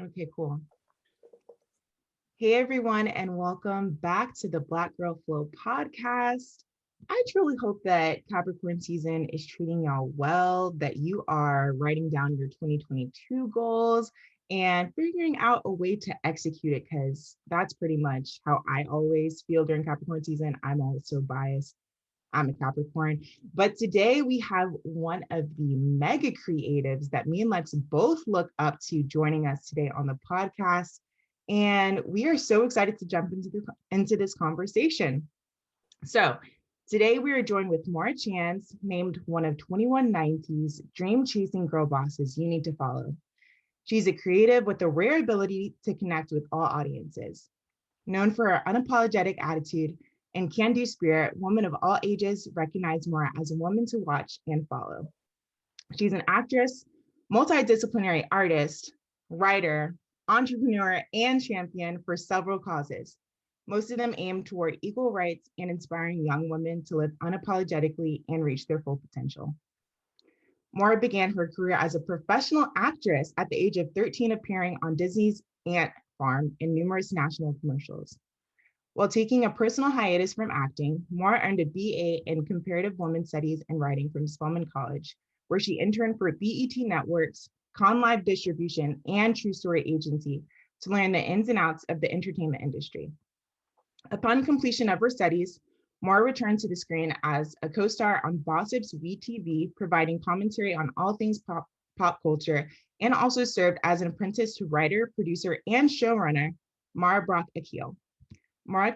Okay, cool. Hey, everyone, and welcome back to the Black Girl Flow podcast. I truly hope that Capricorn season is treating y'all well, that you are writing down your 2022 goals and figuring out a way to execute it, because that's pretty much how I always feel during Capricorn season. I'm also biased. I'm a Capricorn. But today we have one of the mega creatives that me and Lex both look up to joining us today on the podcast. And we are so excited to jump into this conversation. So today we are joined with Maura Chanz, named one of 2190's dream chasing girl bosses you need to follow. She's a creative with a rare ability to connect with all audiences. Known for her unapologetic attitude and can-do spirit, women of all ages recognize Maura as a woman to watch and follow. She's an actress, multidisciplinary artist, writer, entrepreneur, and champion for several causes. Most of them aim toward equal rights and inspiring young women to live unapologetically and reach their full potential. Maura began her career as a professional actress at the age of 13, appearing on Disney's Ant Farm in numerous national commercials. While taking a personal hiatus from acting, Maura earned a BA in Comparative Women's Studies and Writing from Spelman College, where she interned for BET Networks, Con Live Distribution, and True Story Agency to learn the ins and outs of the entertainment industry. Upon completion of her studies, Maura returned to the screen as a co-star on Gossip's WeTV, providing commentary on all things pop culture, and also served as an apprentice to writer, producer, and showrunner Mara Brock Akil. Maura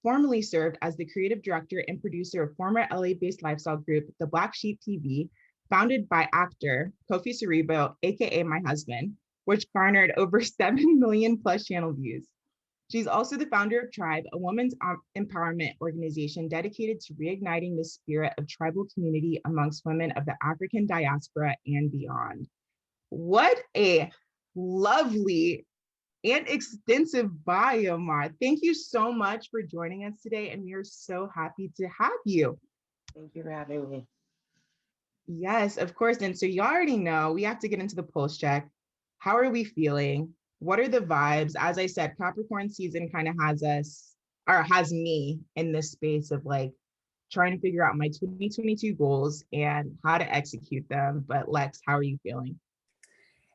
formerly served as the creative director and producer of former LA-based lifestyle group, The Black Sheep TV, founded by actor Kofi Cerebo, AKA my husband, which garnered over 7 million plus channel views. She's also the founder of Tribe, a women's empowerment organization dedicated to reigniting the spirit of tribal community amongst women of the African diaspora and beyond. What a lovely and extensive bio, Maura. Thank you so much for joining us today, and we are so happy to have you. Thank you for having me. Yes, of course. And so you already know we have to get into the pulse check. How are we feeling? What are the vibes? As I said, Capricorn season kind of has us, or has me in this space of like trying to figure out my 2022 goals and how to execute them. But Lex, how are you feeling?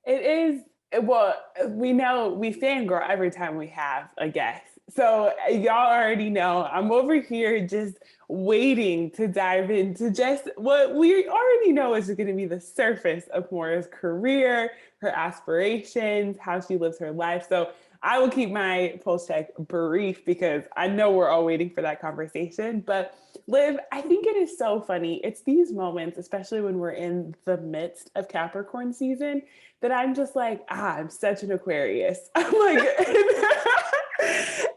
It is, well, we know we fangirl every time we have a guest. So y'all already know I'm over here just waiting to dive into just what we already know is going to be the surface of Maura's career, her aspirations, how she lives her life. So I will keep my pulse check brief because I know we're all waiting for that conversation. But Liv, I think it is so funny. It's these moments, especially when we're in the midst of Capricorn season, that I'm just like, I'm such an Aquarius. I'm like,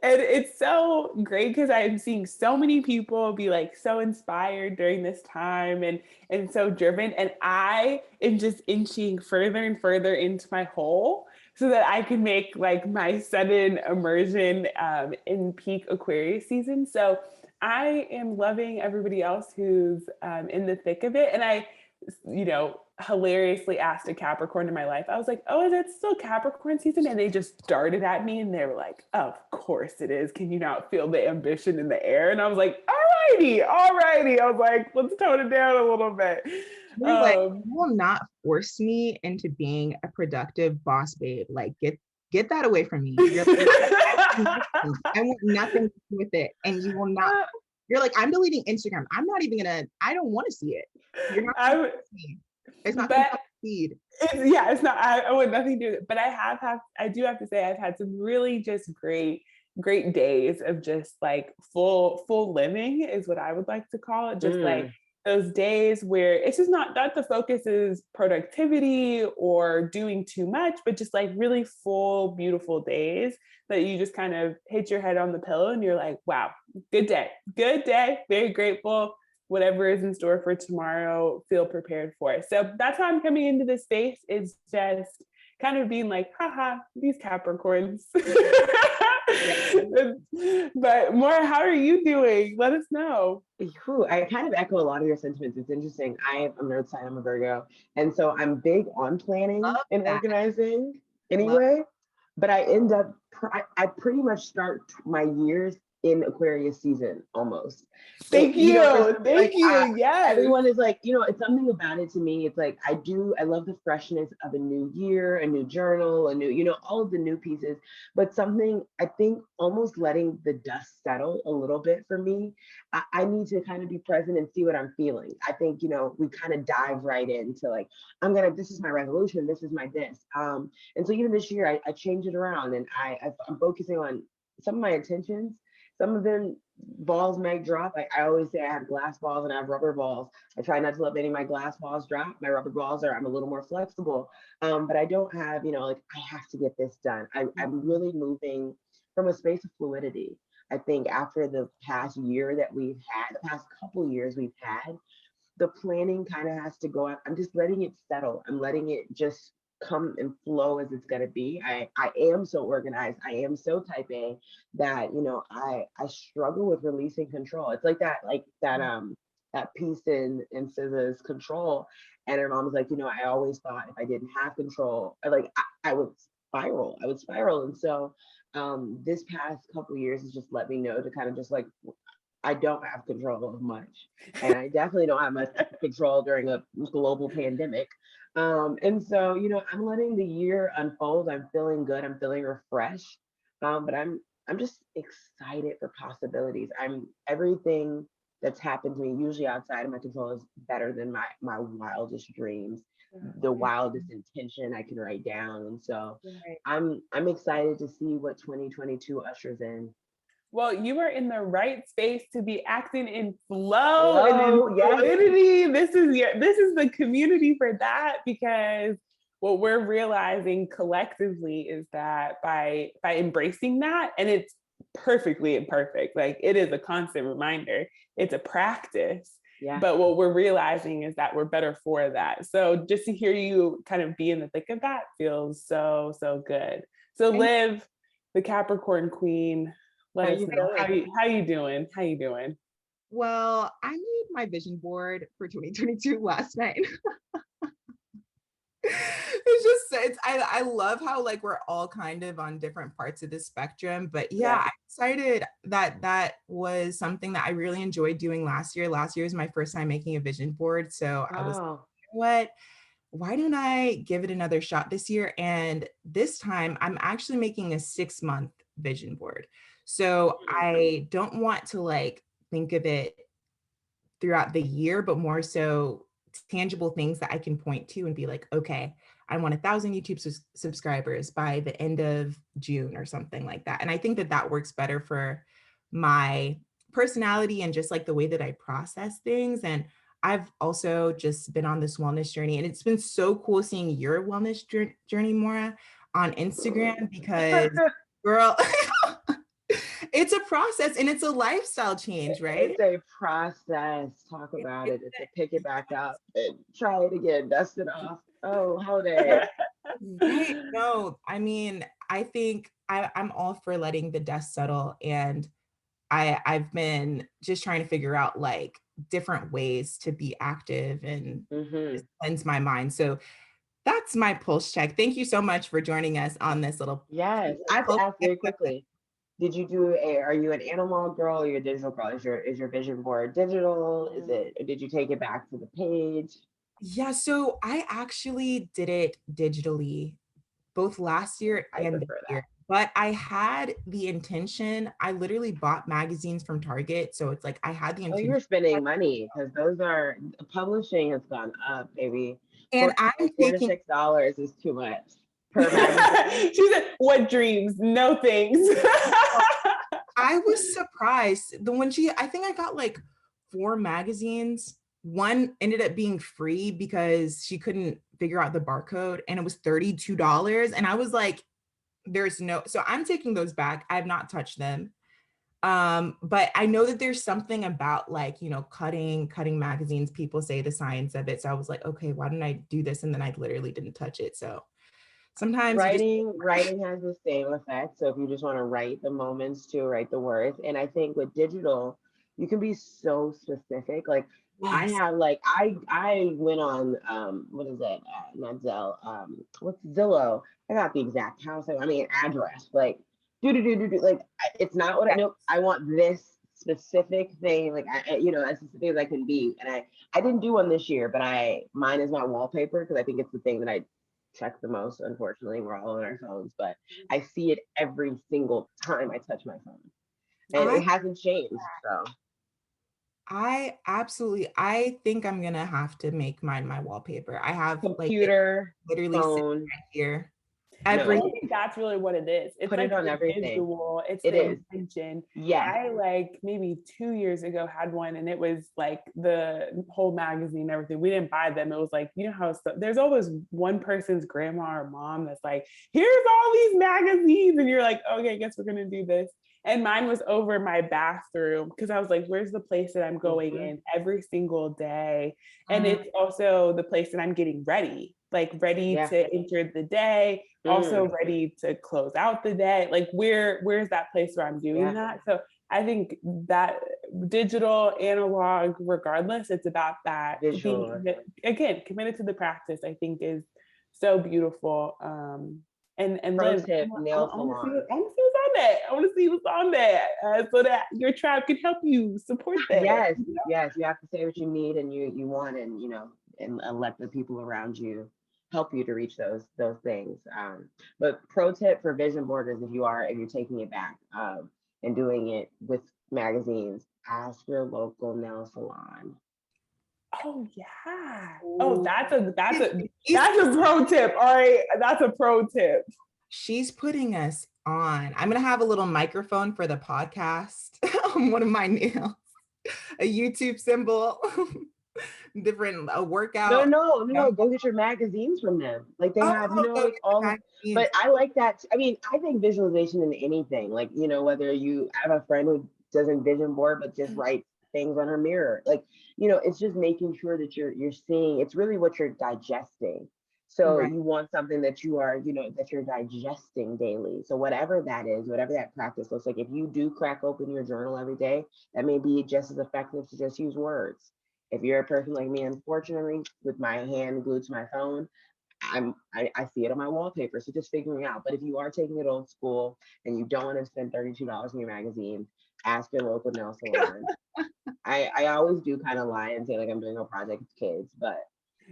and it's so great because I'm seeing so many people be like so inspired during this time and so driven. And I am just inching further and further into my hole so that I can make like my sudden immersion in peak Aquarius season. So I am loving everybody else who's in the thick of it. And I, hilariously asked a Capricorn in my life. I was like, oh, is it still Capricorn season? And they just darted at me and they were like, of course it is. Can you not feel the ambition in the air? And I was like, all righty. I was like, let's tone it down a little bit. You're like, you will not force me into being a productive boss babe. Like, get that away from me. You're like, I want nothing to do with it. And you will not. You're like, I'm deleting Instagram. I'm not even gonna, I don't want to see it. You're not gonna see it. It's not gonna feed. It's not, I want nothing to do with it. But I do have to say I've had some really just great days of just like full living is what I would like to call it. Just like those days where it's just not that the focus is productivity or doing too much, but just like really full, beautiful days that you just kind of hit your head on the pillow and you're like, wow, good day, very grateful. Whatever is in store for tomorrow, feel prepared for it. So that's how I'm coming into this space, is just kind of being like, haha, these Capricorns. But Maura, how are you doing? Let us know. I kind of echo a lot of your sentiments. It's interesting. I'm a nerd sign, I'm a Virgo. And so I'm big on planning and organizing anyway. but I end up, I pretty much start my years in Aquarius season almost. So, Thank you. like, Thank you. Yes. everyone is like, it's something about it to me. It's like, I love the freshness of a new year, a new journal, a new, all of the new pieces, but something, I think, almost letting the dust settle a little bit for me. I need to kind of be present and see what I'm feeling. I think, we kind of dive right into like, this is my resolution, this is my this. And so even this year, I changed it around, and I'm focusing on some of my intentions. Some of them balls might drop. I always say I have glass balls and I have rubber balls. I try not to let any of my glass balls drop. My rubber balls I'm a little more flexible. But I don't have, like, I have to get this done. I'm really moving from a space of fluidity. I think after the past year that we've had, the past couple years we've had, the planning kind of has to go up. I'm just letting it settle. I'm letting it just come and flow as it's going to be. I am so organized. I am so type A that, I struggle with releasing control. It's like that piece in SZA's Control. And her mom was like, I always thought if I didn't have control, I would spiral. I would spiral. And so this past couple years has just let me know to kind of just like, I don't have control of much. And I definitely don't have much control during a global pandemic. And so, I'm letting the year unfold. I'm feeling good. I'm feeling refreshed. But I'm just excited for possibilities. Everything that's happened to me, usually outside of my control, is better than my wildest dreams, the wildest intention I can write down. And so I'm excited to see what 2022 ushers in. Well, you are in the right space to be acting in flow and in Yes. fluidity. This is the community for that, because what we're realizing collectively is that by embracing that, and it's perfectly imperfect, like it is a constant reminder, it's a practice. Yeah. But what we're realizing is that we're better for that. So just to hear you kind of be in the thick of that feels so, so good. So Liv, the Capricorn Queen, let us know how you doing. How you doing? Well, I made my vision board for 2022 last night. I love how like we're all kind of on different parts of the spectrum, but yeah, I decided that was something that I really enjoyed doing last year. Last year was my first time making a vision board, so I was like, you know what? Why don't I give it another shot this year? And this time I'm actually making a 6-month vision board. So I don't want to like think of it throughout the year, but more so tangible things that I can point to and be like, okay, I want 1,000 YouTube subscribers by the end of June or something like that. And I think that works better for my personality and just like the way that I process things. And I've also just been on this wellness journey, and it's been so cool seeing your wellness journey, Maura, on Instagram, because girl, it's a process and it's a lifestyle change, right? It's a process. Talk about it. It's a pick it back up and try it again, dust it off. Oh, holiday. Right. No, I mean, I think I'm all for letting the dust settle, and I've been just trying to figure out like different ways to be active and just cleanse my mind. So that's my pulse check. Thank you so much for joining us on this little. Yes, I have to ask very quickly. Are you an analog girl or are you a digital girl? Is your vision board digital? Did you take it back to the page? Yeah, so I actually did it digitally both last year and this year. But I had the intention, I literally bought magazines from Target. So it's like I had the intention. Oh, you're spending money, because publishing has gone up, baby. And I'm $4 to $6 is too much per magazine. She said, what dreams? No things. I was surprised. I think I got like 4 magazines. One ended up being free because she couldn't figure out the barcode, and it was $32. And I was like, so I'm taking those back. I have not touched them. But I know that there's something about like, cutting magazines. People say the science of it. So I was like, okay, why didn't I do this? And then I literally didn't touch it. So sometimes writing has the same effect. So if you just want to write the moments to write the words, and I think with digital, you can be so specific. Like I Yes. have like I went on what is that? Not Zell. What's Zillow? I got the exact house. I mean address. Like do. Like it's not what I Yes. know. I want this specific thing. Like as specific as I can be. And I didn't do one this year, but mine is my wallpaper because I think it's the thing that I check the most. Unfortunately, we're all on our phones, but I see it every single time I touch my phone, and I it hasn't changed. So. I think I'm gonna have to make mine my wallpaper. I have like it Computer, literally sitting phone. right here. I No, Everything. think that's really what it is. It's put it like on the everything. visual, it's It the is. intention. Yes. I like maybe 2 years ago had one and it was like the whole magazine and everything. We didn't buy them. It was like, you know how there's always one person's grandma or mom that's like, here's all these magazines. And you're like, okay, I guess we're going to do this. And mine was over my bathroom because I was like, where's the place that I'm going in every single day? And it's also the place that I'm getting ready, like ready Yeah. to enter the day, also ready to close out the day. Like where's that place where I'm doing that? So I think that digital, analog, regardless, it's about that Visual. being committed to the practice. I think is so beautiful. And Pro Liv, tip, I nail want to see salon. what's on that. I want to see what's on that, so that your tribe can help you support that. Yes, yes. You have to say what you need and you want, and and let the people around you help you to reach those things. But pro tip for vision board is if you're taking it back and doing it with magazines, ask your local nail salon. Oh yeah. Oh, that's a She's pro tip. All right, that's a pro tip. she's putting us on. I'm gonna have a little microphone for the podcast on one of my nails, a YouTube symbol, different a workout. No. Go get your magazines from them. Like they Oh, have, go like get the all of. magazines. But I like that. I mean, I think visualization in anything, like whether I have a friend who doesn't vision board, but just writes things on her mirror. Like it's just making sure that you're seeing. It's really what you're digesting. So Right. you want something that you are, that you're digesting daily. So whatever that is, whatever that practice looks like, if you do crack open your journal every day, that may be just as effective to just use words. If you're a person like me, unfortunately, with my hand glued to my phone, I see it on my wallpaper. So just figuring out. But if you are taking it old school and you don't want to spend $32 in your magazine, ask your local nail salon. I always do kind of lie and say like I'm doing a project with kids, but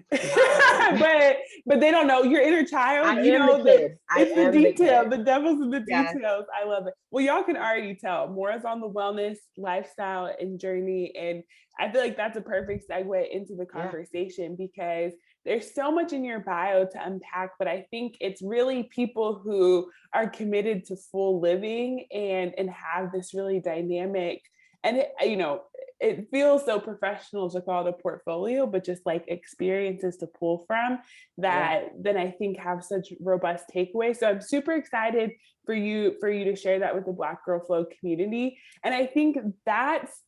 but they don't know your inner child. I am the kid. It's the detail. kid. The devil's in the Yes. details. I love it. Well, y'all can already tell Maura's on the wellness lifestyle and journey, and I feel like that's a perfect segue into the conversation because there's so much in your bio to unpack. But I think it's really people who are committed to full living and have this really dynamic. And it feels so professional to call it a portfolio, but just like experiences to pull from that then I think have such robust takeaways. So I'm super excited for you to share that with the Black Girl Flow community. And I think that's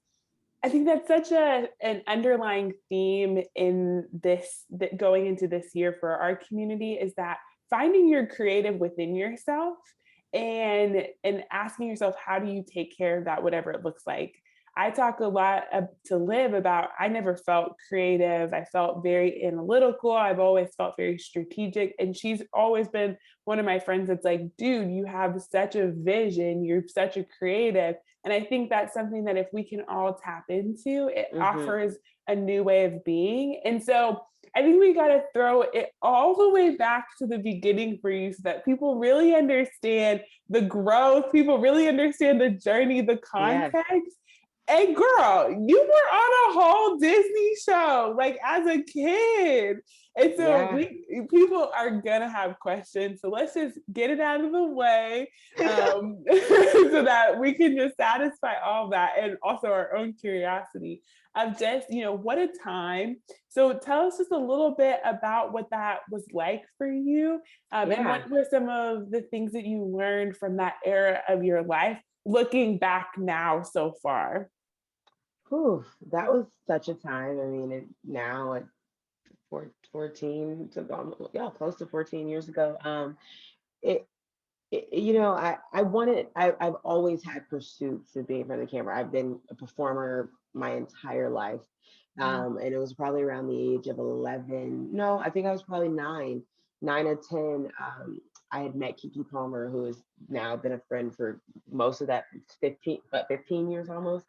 such an underlying theme in this, that going into this year for our community, is that finding your creative within yourself and asking yourself, how do you take care of that, whatever it looks like. I talk a lot to Liv about, I never felt creative. I felt very analytical. I've always felt very strategic. And she's always been one of my friends that's like, dude, you have such a vision. You're such a creative. And I think that's something that if we can all tap into, it offers a new way of being. And so I think we got to throw it all the way back to the beginning for you so that people really understand the growth, people really understand the journey, the context. Yes. And girl, you were on a whole Disney show, like as a kid. And so people are gonna have questions. So let's just get it out of the way so that we can just satisfy all of that and also our own curiosity of just, what a time. So tell us just a little bit about what that was like for you. And what were some of the things that you learned from that era of your life, looking back now so far? Whew, that was such a time. I mean, now at 14 to close to 14 years ago. I've always had pursuits of being in front of the camera. I've been a performer my entire life. And it was probably around the age of 11. No, I think I was probably 9 or 10. I had met Kiki Palmer, who has now been a friend for most of that 15 years almost.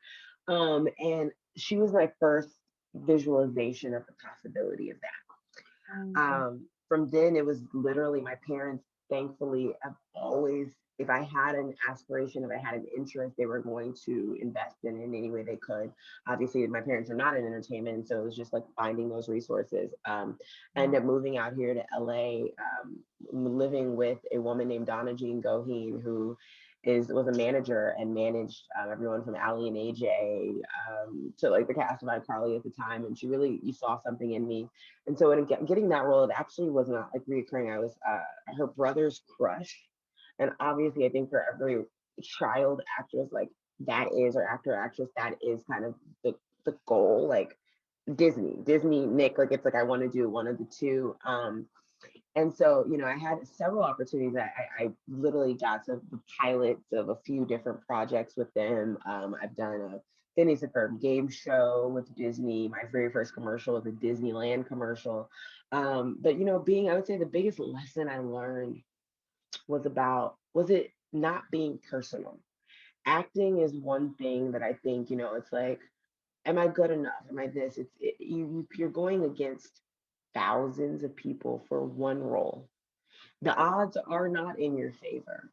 And she was my first visualization of the possibility of that. From then, it was literally my parents, thankfully, have always, if I had an aspiration, if I had an interest, they were going to invest in any way they could. Obviously, my parents are not in entertainment, so it was just like finding those resources. I ended up moving out here to LA, living with a woman named Donna Jean Goheen, who was a manager and managed everyone from Ali and AJ to like the cast of iCarly at the time. And she really, you saw something in me. And so in getting that role, it actually was not like reoccurring. I was her brother's crush. And obviously, I think for every child actress, like that is, or actor or actress, that is kind of the goal. Like Disney, Nick, like it's like I want to do one of the two. And so, I had several opportunities. I literally got to the pilots of a few different projects with them. I've done a Phineas and Ferb game show with Disney. My very first commercial was a Disneyland commercial. But, I would say the biggest lesson I learned was it not being personal. Acting is one thing that I think, it's like, am I good enough? Am I this? You're going against thousands of people for one role. The odds are not in your favor.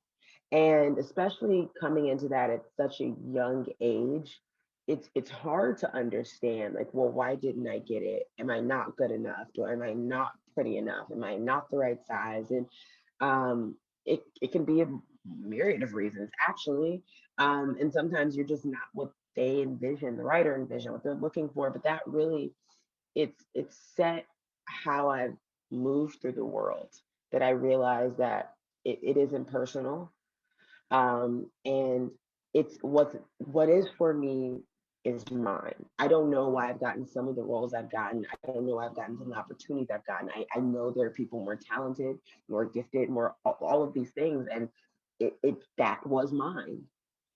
And especially coming into that at such a young age, it's hard to understand, like, well, why didn't I get it? Am I not good enough? Am I not pretty enough? Am I not the right size? And it can be a myriad of reasons, actually. And sometimes you're just not what they envision, the writer envision, what they're looking for. But that really, it's set how I've moved through the world, that I realize that it isn't personal. And it's what is for me is mine. I don't know why I've gotten some of the roles I've gotten. I don't know why I've gotten some of the opportunities I've gotten. I know there are people more talented, more gifted, more all of these things. And it that was mine.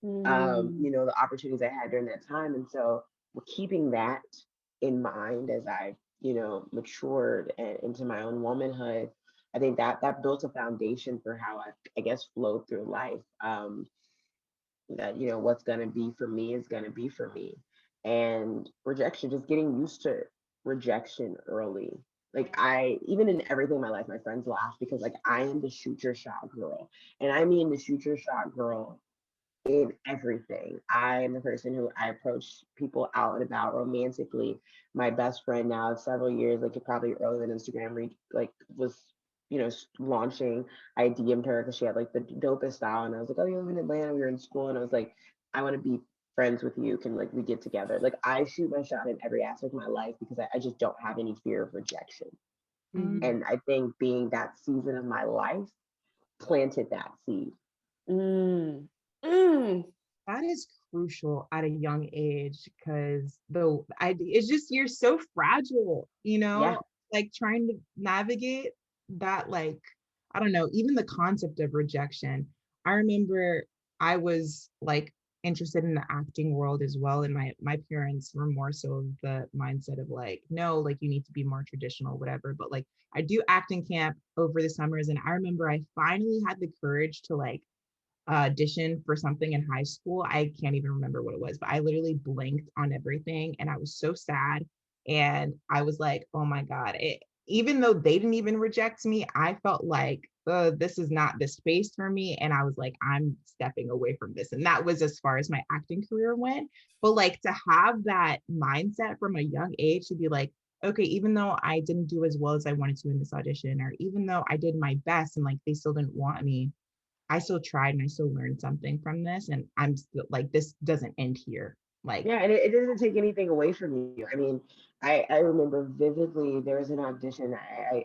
The opportunities I had during that time. And so keeping that in mind as I've, matured and into my own womanhood, I think that built a foundation for how I guess, flowed through life. That, what's going to be for me is going to be for me. And rejection, just getting used to rejection early. Like even in everything in my life, my friends laugh because like I am the shoot your shot girl. And I mean the shoot your shot girl in everything. I am the person who I approach people out and about romantically. My best friend now, several years, like probably earlier than Instagram, was launching. I DM'd her because she had like the dopest style, and I was like, oh, you live in Atlanta? We were in school, and I was like, I want to be friends with you. Can like we get together? Like I shoot my shot in every aspect of my life because I just don't have any fear of rejection. And I think being that season of my life planted that seed. That is crucial at a young age because it's just you're so fragile, Yeah. like trying to navigate that, like, I don't know, even the concept of rejection. I remember I was like interested in the acting world as well. And my parents were more so of the mindset of like, no, like you need to be more traditional, whatever. But like I do acting camp over the summers. And I remember I finally had the courage to like audition for something in high school. I can't even remember what it was, but I literally blinked on everything and I was so sad. And I was like, oh my God, even though they didn't even reject me, I felt like, this is not the space for me. And I was like, I'm stepping away from this. And that was as far as my acting career went. But like to have that mindset from a young age to be like, okay, even though I didn't do as well as I wanted to in this audition, or even though I did my best and like they still didn't want me, I still tried and I still learned something from this. And I'm still like, this doesn't end here. Like, Yeah, and it doesn't take anything away from you. I mean, I remember vividly there was an audition.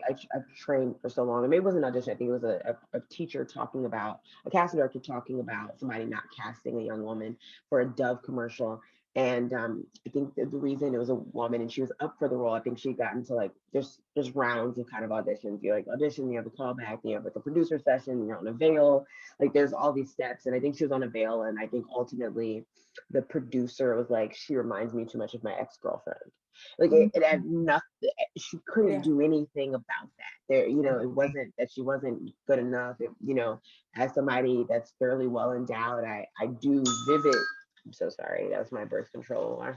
I've trained for so long. I mean, it wasn't an audition. I think it was a teacher talking about, a casting director talking about somebody not casting a young woman for a Dove commercial. And I think the reason it was a woman and she was up for the role, I think she got into like there's rounds of kind of auditions. You like audition, you have a callback, you have like a producer session, you're on a veil. Like there's all these steps. And I think she was on a veil. And I think ultimately the producer was like, she reminds me too much of my ex-girlfriend. Like it had nothing, she couldn't Yeah. do anything about that. There, it wasn't that she wasn't good enough. As somebody that's fairly well endowed, I do vivid. I'm so sorry. That was my birth control alarm.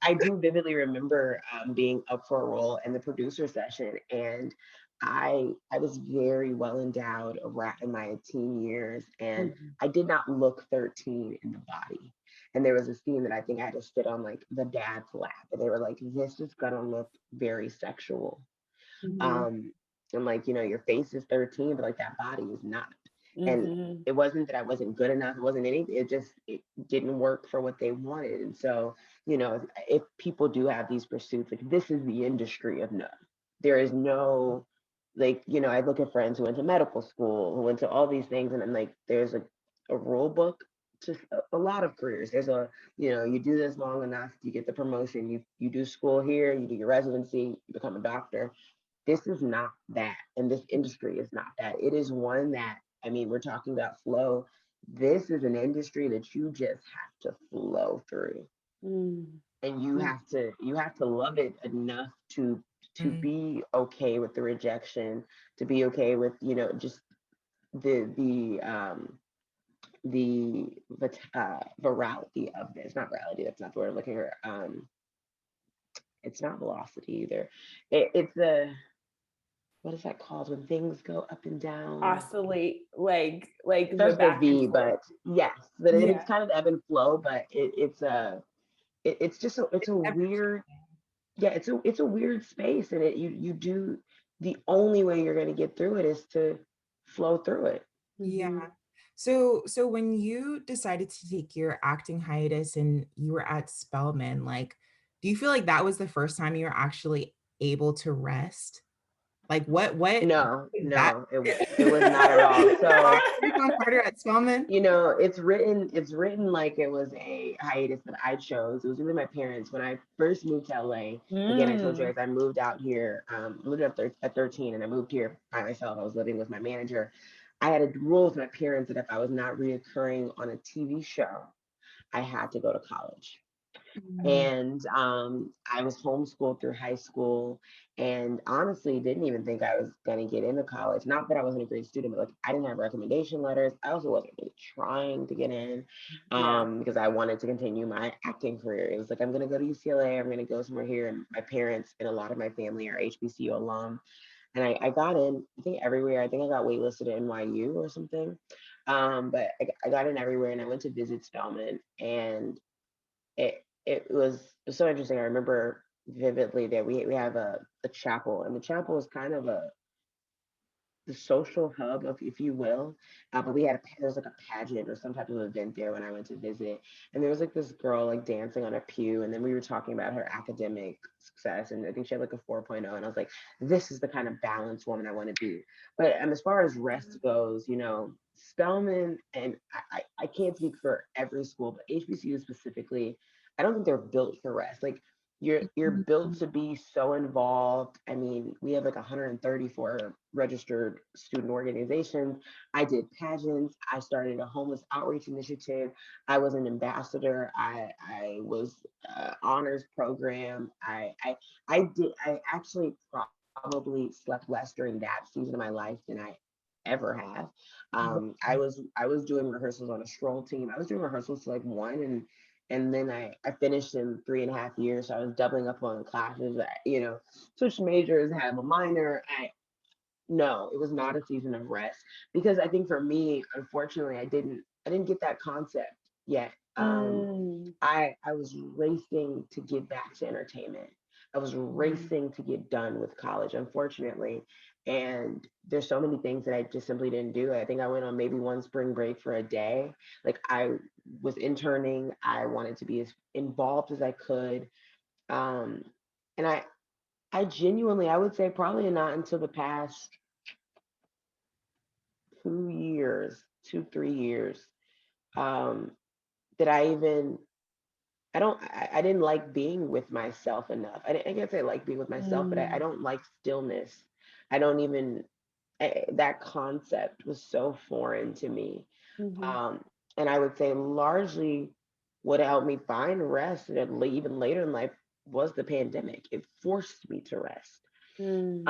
I do vividly remember being up for a role in the producer session, and I was very well endowed around in my teen years, and I did not look 13 in the body. And there was a scene that I think I had to sit on like the dad's lap, and they were like, "This is gonna look very sexual." Um, and like, your face is 13, but like that body is not. And it wasn't that I wasn't good enough. It wasn't anything. It didn't work for what they wanted. And so, if people do have these pursuits, like this is the industry of no. There is no, like, I look at friends who went to medical school, who went to all these things, and I'm like, there's a rule book to a lot of careers. There's you do this long enough, you get the promotion, you do school here, you do your residency, you become a doctor. This is not that, and this industry is not that. It is one that, I mean, we're talking about flow. This is an industry that you just have to flow through, and you have to love it enough to be okay with the rejection, to be okay with just the virality of this. Not virality. That's not the word I'm looking for. It's not velocity either. It's a what is that called when things go up and down? Oscillate, like the Starts with a back and V, forth. but yes, but Yeah. it's kind of ebb and flow. But it's just it's a weird, yeah, it's a weird space, and you do the only way you're going to get through it is to flow through it. Yeah. So when you decided to take your acting hiatus and you were at Spelman, like, do you feel like that was the first time you were actually able to rest? Like what No, is that? no, it was not at all. So Harder at Spelman? it's written like it was a hiatus that I chose. It was really my parents when I first moved to LA. Again, I told you guys I moved out here, moved up at 13, and I moved here by myself. I was living with my manager. I had a rule with my parents that if I was not reoccurring on a TV show, I had to go to college. And I was homeschooled through high school, and honestly didn't even think I was going to get into college. Not that I wasn't a great student, but like I didn't have recommendation letters. I also wasn't really trying to get in Yeah. because I wanted to continue my acting career. It was like, I'm going to go to UCLA, I'm going to go somewhere here. And my parents and a lot of my family are HBCU alum. And I got in, I think everywhere. I think I got waitlisted at NYU or something. But I got in everywhere, and I went to visit Spelman, and it was so interesting. I remember vividly that we have a chapel, and the chapel is kind of the social hub, of, if you will. But there was like a pageant or some type of event there when I went to visit, and there was like this girl like dancing on a pew, and then we were talking about her academic success, and I think she had like a 4.0, and I was like, this is the kind of balanced woman I want to be. But as far as rest goes, Spelman, and I can't speak for every school, but HBCU specifically, I don't think they're built for rest. Like you're built to be so involved. I mean, we have like 134 registered student organizations. I did pageants. I started a homeless outreach initiative. I was an ambassador. I was honors program. I actually probably slept less during that season of my life than I ever have. I was doing rehearsals on a stroll team. I was doing rehearsals to like one, and then I finished in 3.5 years. So I was doubling up on classes. Switched majors, had a minor. No, it was not a season of rest, because I think for me, unfortunately, I didn't get that concept yet. I was racing to get back to entertainment. I was racing to get done with college, unfortunately. And there's so many things that I just simply didn't do. I think I went on maybe one spring break for a day. Like I was interning. I wanted to be as involved as I could. Um, and I genuinely, I would say probably not until the past 2 years, 2, 3 years, um, that I didn't like being with myself enough. I guess I like being with myself, but I don't like stillness. I don't even, that concept was so foreign to me. Mm-hmm. Um, and I would say largely what helped me find rest, and even later in life, was the pandemic. It forced me to rest. Mm.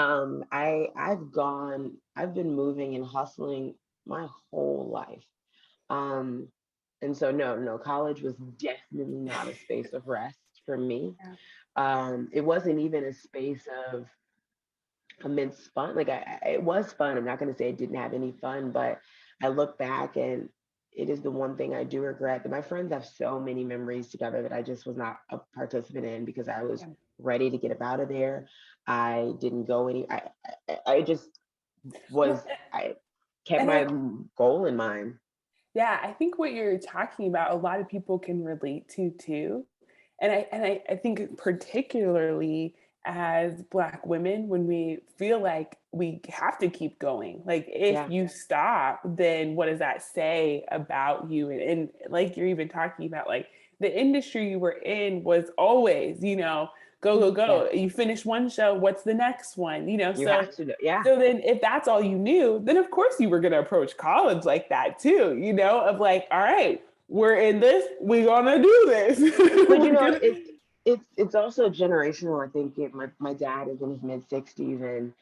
I've been moving and hustling my whole life. Um, and so no, college was definitely not a space of rest for me. Yeah. It wasn't even a space of immense fun. Like it was fun. I'm not going to say I didn't have any fun, but I look back and it is the one thing I do regret, that my friends have so many memories together that I just was not a participant in because I was Yeah. ready to get up out of there. I didn't go any. I just was. Well, I kept and my I goal in mind. Yeah, I think what you're talking about, a lot of people can relate to too. And I think particularly as Black women, when we feel like we have to keep going, like if Yeah. you stop, then what does that say about you? And like you're even talking about, like the industry you were in was always, go, go, Yeah. go. You finish one show, what's the next one? You So have to. Yeah. so then if that's all you knew, then of course you were going to approach college like that too, of like, all right, we're in this, we're going to do this. But We're gonna... it's also generational. I think my dad is in his mid 60s, and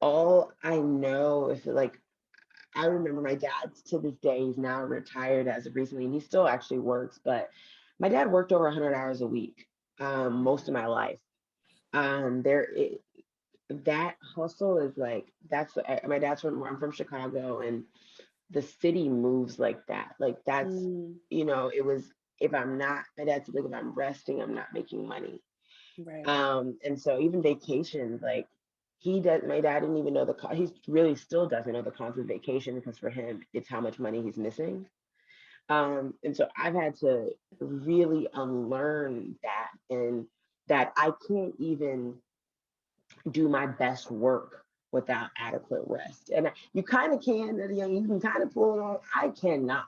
all I know is that, like, I remember my dad to this day. He's now retired as of recently, and he still actually works. But my dad worked over 100 hours a week, most of my life. There, that hustle is like my dad's from. I'm from Chicago, and the city moves like that. Like that's, Mm, it was, if I'm not, my dad said, like, if I'm resting, I'm not making money. right. And so even vacations, like, my dad didn't even know he really still doesn't know the concept of vacation, because for him, it's how much money he's missing. And so I've had to really unlearn that, and that I can't even do my best work without adequate rest. And you kind of can, you can kind of pull it off. I cannot.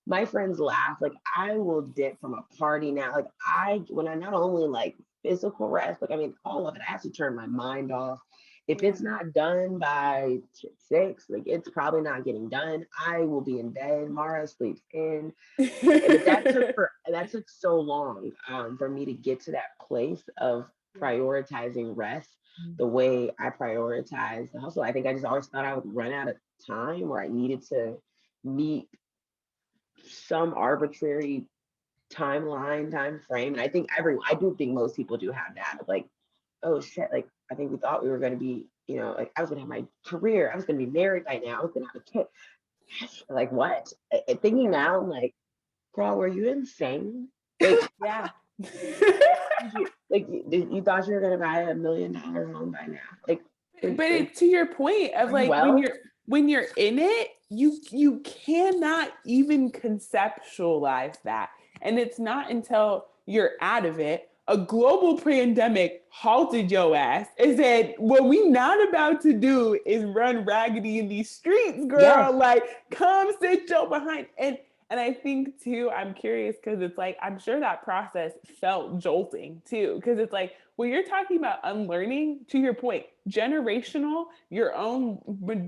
My friends laugh, like I will dip from a party now. Like when I not only like physical rest, like I mean all of it, I have to turn my mind off. If Yeah. it's not done by 6, like it's probably not getting done. I will be in bed. Maura sleeps in. But that took so long, for me to get to that place of Yeah. prioritizing rest the way I prioritize the hustle. I think I just always thought I would run out of time, or I needed to meet some arbitrary time frame. And I do think most people do have that. Like, oh shit, like I think we thought we were going to be, like I was going to have my career, I was going to be married by now, I was going to have a kid. Like what? Thinking now, I'm like, girl, were you insane? Like, Yeah. you thought you were gonna buy $1 million home by now? Like, But to your point of are you like well? when you're in it, you cannot even conceptualize that. And it's not until you're out of it, a global pandemic halted your ass and said, what we not about to do is run raggedy in these streets, Yes. girl. Like, come sit your behind. And I think too, I'm curious because it's like, I'm sure that process felt jolting too. Because it's like, when you're talking about unlearning, to your point, generational, your own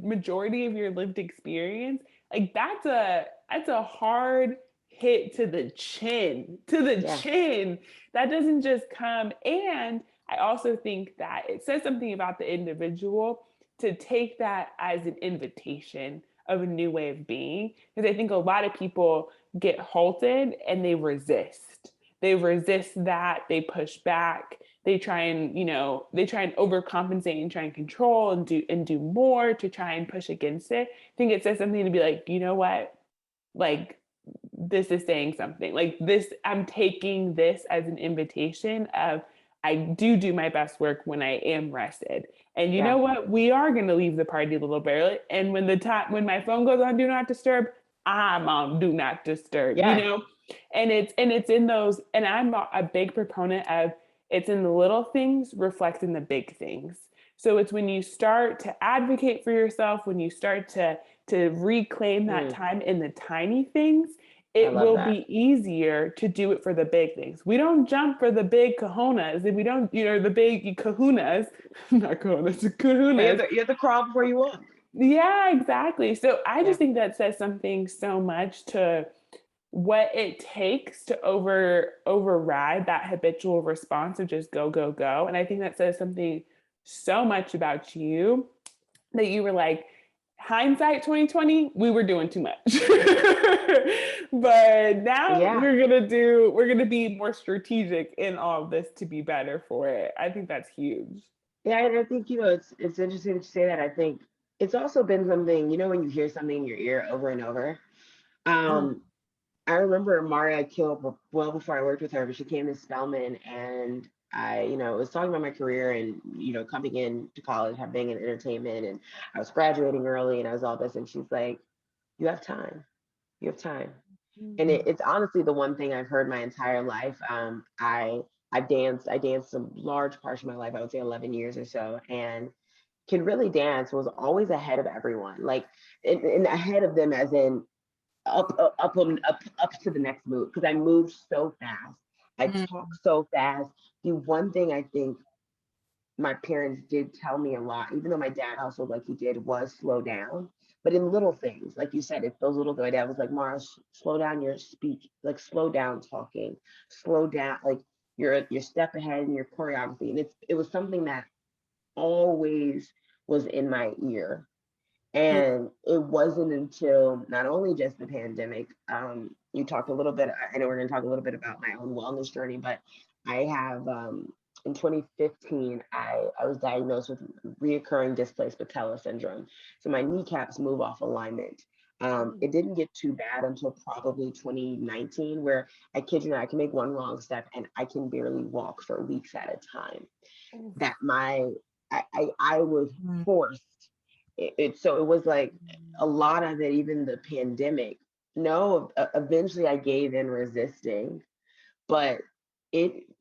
majority of your lived experience, like that's a hard hit to the chin, to the Yeah. chin. That doesn't just come. And I also think that it says something about the individual to take that as an invitation of a new way of being. Because I think a lot of people get halted and they resist. They resist that, they push back, they try and overcompensate and try and control and do more to try and push against it. I think it says something to be like, you know what? Like this is saying something. Like this, I'm taking this as an invitation of I do my best work when I am rested. And you Yeah. know what? We are going to leave the party a little bit early. And when my phone goes on do not disturb, I'm on do not disturb, Yes. And it's in those, and I'm a big proponent of it's in the little things reflecting the big things. So it's when you start to advocate for yourself, when you start to reclaim that Mm. time in the tiny things, it love will that. be easier to do it for the big things. We don't jump for the big kahunas, and we don't, the big kahunas, not kahunas, kahunas. You have to crawl before you walk. Yeah, exactly. So I Yeah. just think that says something so much to what it takes to override that habitual response of just go, go, go. And I think that says something so much about you that you were like, hindsight 2020, we were doing too much. But now Yeah. we're gonna be more strategic in all of this to be better for it. I think that's huge. Yeah, and I think, it's interesting that you say that. I think it's also been something, when you hear something in your ear over and over. I remember Maura killed well before I worked with her, but she came to Spelman, and I, was talking about my career and, coming into college, being in entertainment, and I was graduating early and I was all this. And she's like, you have time. You have time. And it's honestly the one thing I've heard my entire life. I danced a large portion of my life, I would say 11 years or so, and can really dance, was always ahead of everyone, like, and ahead of them as in up to the next move, because I moved so fast. I talk so fast. The one thing I think my parents did tell me a lot, even though my dad also, like he did, was slow down. But in little things, like you said, it's those little things. My dad was like, Mara, slow down your speak, like slow down talking, slow down, like your step ahead in your choreography. And it was something that always was in my ear. And it wasn't until not only just the pandemic, you talked a little bit, I know we're going to talk a little bit about my own wellness journey, but I have, in 2015, I was diagnosed with reoccurring displaced patella syndrome. So my kneecaps move off alignment. It didn't get too bad until probably 2019, where I kid you not, I can make one wrong step and I can barely walk for weeks at a time. That I was forced. So it was like a lot of it, even the pandemic. No, eventually I gave in resisting, but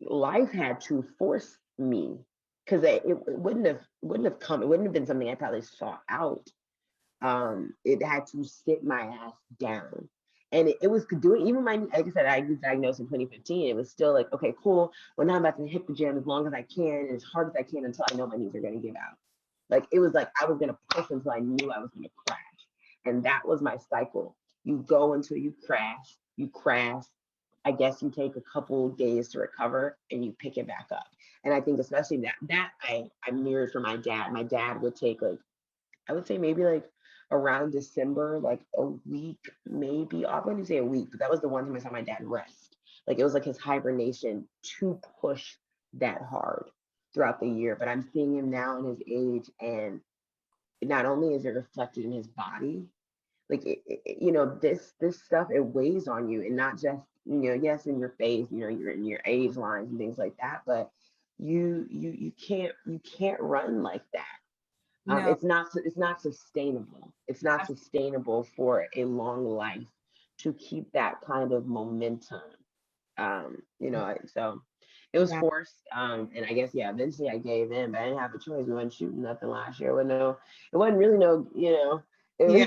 life had to force me, because it wouldn't have come. It wouldn't have been something I probably sought out. It had to sit my ass down. And it was doing, even like I said, I was diagnosed in 2015. It was still like, okay, cool. Well, now I'm about to hit the gym as long as I can and as hard as I can until I know my knees are going to give out. Like, it was like I was going to push until I knew I was going to crash. And that was my cycle. You go until you crash. I guess you take a couple days to recover and you pick it back up. And I think especially that I mirrored from my dad. My dad would take, like, I would say maybe like around December, like a week, maybe. I wouldn't say a week, but that was the one time I saw my dad rest. Like, it was like his hibernation to push that hard throughout the year. But I'm seeing him now in his age, and not only is it reflected in his body, like this stuff, it weighs on you, and not just, yes, in your face, you're in your age lines and things like that, but you can't run like that. No, It's not sustainable. It's not sustainable for a long life to keep that kind of momentum. So it was yeah. forced. And I guess, yeah, eventually I gave in, but I didn't have a choice. We weren't shooting nothing last year. It wasn't really Yeah.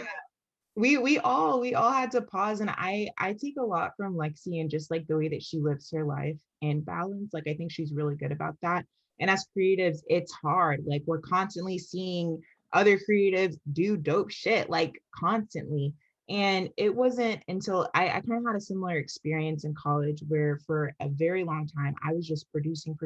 We all had to pause, and I take a lot from Lexi and just like the way that she lives her life and balance. Like, I think she's really good about that. And as creatives, it's hard. Like, we're constantly seeing other creatives do dope shit, like constantly. And it wasn't until I kind of had a similar experience in college, where for a very long time I was just producing,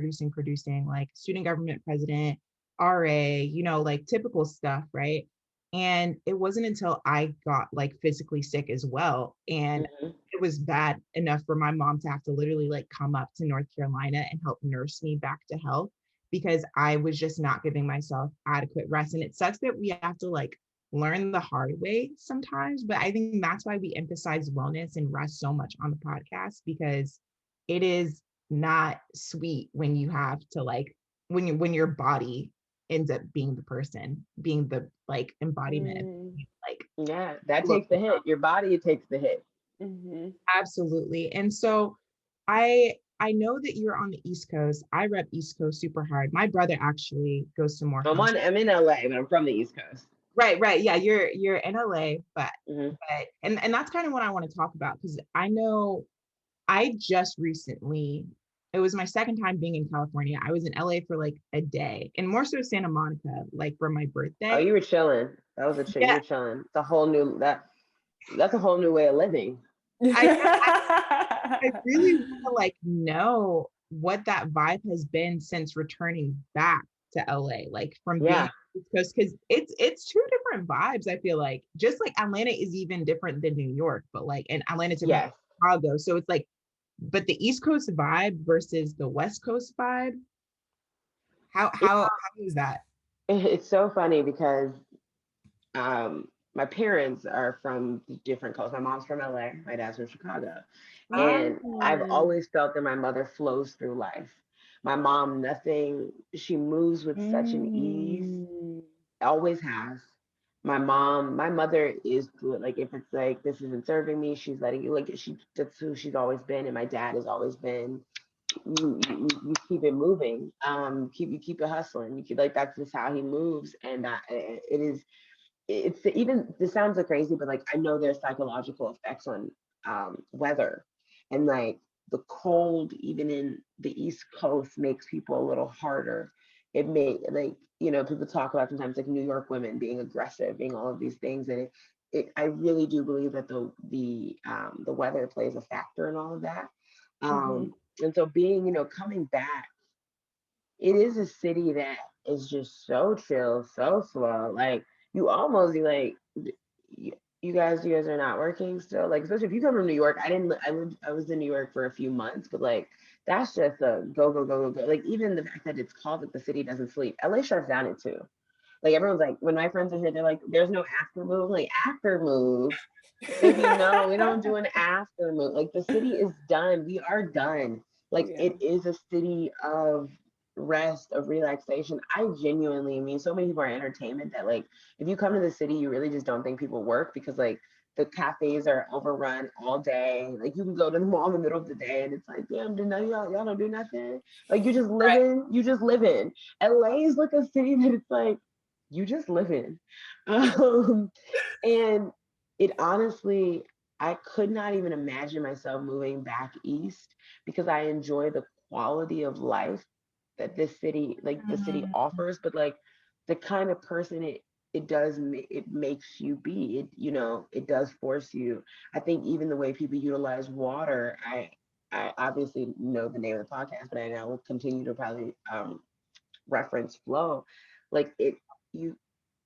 like student government president, RA, like typical stuff, right? And it wasn't until I got like physically sick as well. And Mhm. it was bad enough for my mom to have to literally like come up to North Carolina and help nurse me back to health, because I was just not giving myself adequate rest. And it sucks that we have to like learn the hard way sometimes. But I think that's why we emphasize wellness and rest so much on the podcast, because it is not sweet when you have to like, when your body ends up being the person, being the like embodiment of like, Yeah, that look, takes the hit. Your body takes the hit. absolutely. And so I know that you're on the East Coast. I rep East Coast super hard. My brother actually goes to Morehouse. I'm in LA, but I'm from the East Coast. Right. Yeah, you're in LA, but Mhm. and that's kind of what I want to talk about because I know I just recently, it was my second time being in California. I was in LA for like a day and more so Santa Monica, like for my Oh, birthday. you were chilling. That was a chill. You Yeah, were chilling. It's a whole new that's a whole new way of living. I I really want to like know what that vibe has been since returning back to LA, like from being Yeah. because it's two different vibes. I feel like just like Atlanta is even different than New York, but like and Atlanta's different Yes. from Chicago. So it's like, but the East Coast vibe versus the West Coast vibe, how is that? It's so funny because my parents are from different coasts. My mom's from LA, my dad's from Chicago. And I've Oh. always felt that my mother flows through life. My mom, nothing, she moves with such an ease, Mm. always has. My mother is good. Like if it's like this isn't serving me, she's letting you like that's who she's always been. And my dad has always been you keep it moving. You keep it hustling. You keep like that's just how he moves. And it is it's even this sounds like crazy, but like I know there's psychological effects on weather, and like the cold, even in the East Coast, makes people a little harder. It may like people talk about sometimes like New York women being aggressive, being all of these things, and I really do believe that the weather plays a factor in all of that. Mhm. And so being coming back, it is a city that is just so chill, so slow. Like you almost be like, you guys are not working still. Like especially if you come from New York. I didn't. I was in New York for a few months, but like that's just a go go go go go. Like even the fact that it's called that the city doesn't sleep. LA shuts down at 2. Like everyone's like, when my friends are here, they're like, there's no after move. Like after move, baby, no, we don't do an after move. Like the city is done. We are done. Like Yeah. it is a city of rest, of relaxation. I genuinely mean so many people are entertainment that like if you come to the city, you really just don't think people work because like the cafes are overrun all day. Like you can go to the mall in the middle of the day and it's like, damn, did y'all don't do nothing. Like you just live in. LA is like a city that it's like you just live in. Um, and it honestly, I could not even imagine myself moving back east because I enjoy the quality of life that this city, like the city Mm, offers, but like the kind of person it makes you be. It does force you. I think even the way people utilize water, I obviously know the name of the podcast, but I now will continue to probably reference flow. Like you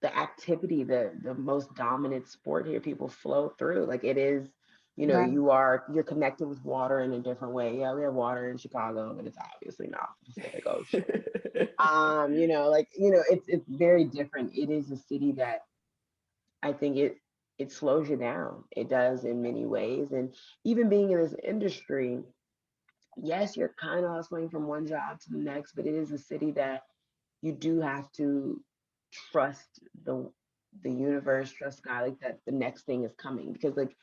the activity, the most dominant sport here, people flow through. Like it is, right. you're connected with water in a different way. Yeah, we have water in Chicago, but it's obviously not the Pacific Ocean. It's very different. It is a city that I think it slows you down. It does in many ways. And even being in this industry, yes, you're kind of hustling from one job to the next, but it is a city that you do have to trust the universe, trust God, like that the next thing is coming because like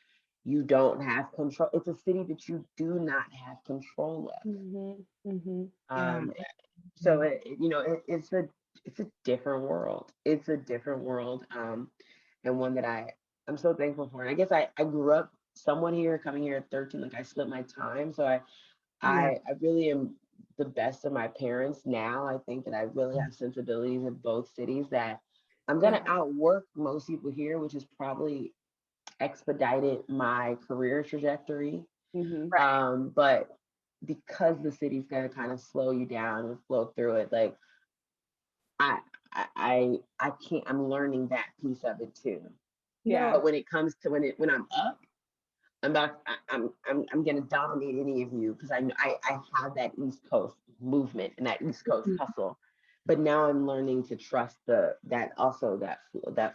you don't have control. It's a city that you do not have control of. Mhm. Mhm. Yeah. Um, so it's a different world. It's a different world, and one that I'm so thankful for. And I guess I grew up somewhat here, coming here at 13. Like I split my time, so Yeah. I really am the best of my parents now. I think that I really have sensibilities in both cities that I'm gonna outwork most people here, which has probably expedited my career trajectory. Mhm. Right. But because the city's gonna kind of slow you down and flow through it, like I I can't. I'm learning that piece of it too. Yeah. But when it comes to when I'm up, I'm gonna dominate any of you because I have that East Coast movement and that East Coast Mhm. hustle. But now I'm learning to trust that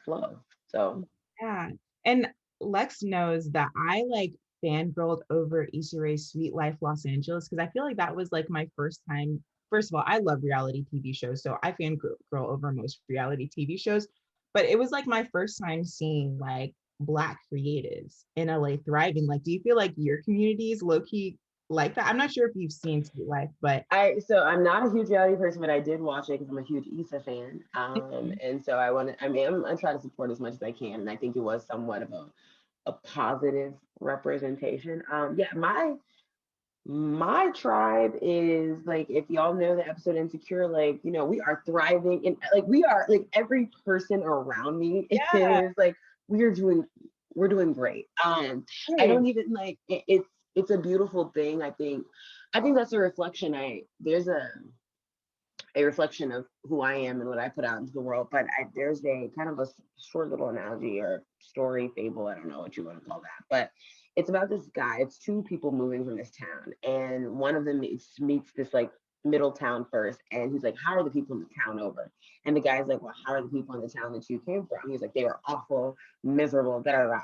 flow. So Yeah. And Lex knows that I like fangirled over Issa Rae's Sweet Life Los Angeles because I feel like that was like my first time. First of all, I love reality TV shows, so I fangirl over most reality TV shows. But it was like my first time seeing like Black creatives in LA thriving. Like, do you feel like your community is low key like that? I'm not sure if you've seen Sweet Life, but I'm not a huge reality person, but I did watch it because I'm a huge Issa fan. Mhm. And so I try to support as much as I can, and I think it was somewhat of a positive representation. Yeah, my tribe is like, if y'all know the episode Insecure, like, we are thriving, and like we are like every person around me Yeah. is like we're doing great. I Right. don't even like it's a beautiful thing. I think that's a reflection. There's a reflection of who I am and what I put out into the world. But there's a kind of a short little analogy or story, fable, I don't know what you want to call that. But it's about this guy. It's two people moving from this town. And one of them meets this like middle town first. And he's like, how are the people in the town over? And the guy's like, well, how are the people in the town that you came from? He's like, they were awful, miserable, da da da.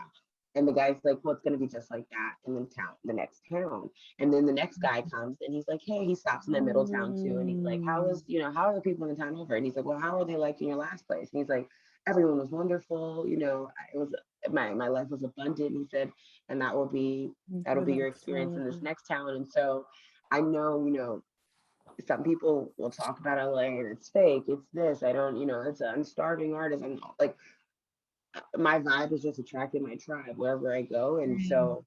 And the guy's like, well, it's going to be just like that in the next town. And then the next guy comes and he's like, hey, he stops in the middle town too. And he's like, how are the people in the town over? And he's like, well, how are they like in your last place? And he's like, everyone was wonderful. It was my life was abundant. He said, and that'll be your experience in this next town. And so I know, some people will talk about LA and it's fake. It's this. I don't, I'm starving artist. I'm like, my vibe is just attracting my tribe wherever I go. And Right. so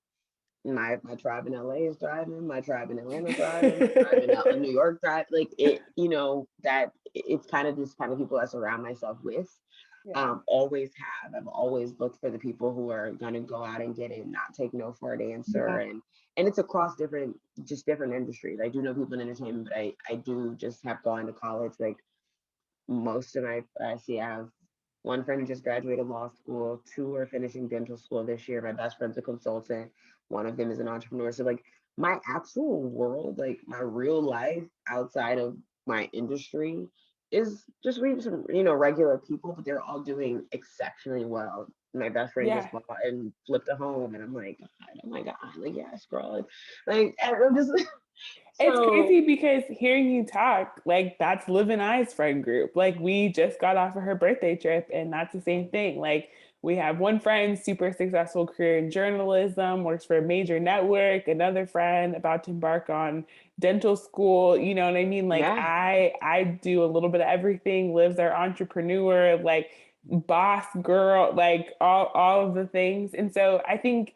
my tribe in LA is thriving, my tribe in Atlanta thriving, my tribe in New York thrive. Like that it's kind of this kind of people I surround myself with. Yeah. Always have. I've always looked for the people who are gonna go out and get it, not take no for an answer. Yeah. And it's across different industries. I do know people in entertainment, but I do just have gone to college. Like most of I have one friend who just graduated law school, two are finishing dental school this year. My best friend's a consultant. One of them is an entrepreneur. So like my actual world, like my real life outside of my industry is just reading some, regular people, but they're all doing exceptionally well. My best friend Yeah. just bought and flipped a home, and I'm like, oh my God, like, yes, girl. Like I'm just It's so crazy because hearing you talk, like that's Liv and I's friend group. Like we just got off of her birthday trip, and that's the same thing. Like we have one friend, super successful career in journalism, works for a major network, another friend about to embark on dental school. You know what I mean? Like yeah. I do a little bit of everything. Liv's our entrepreneur, like boss girl, like all of the things. And so I think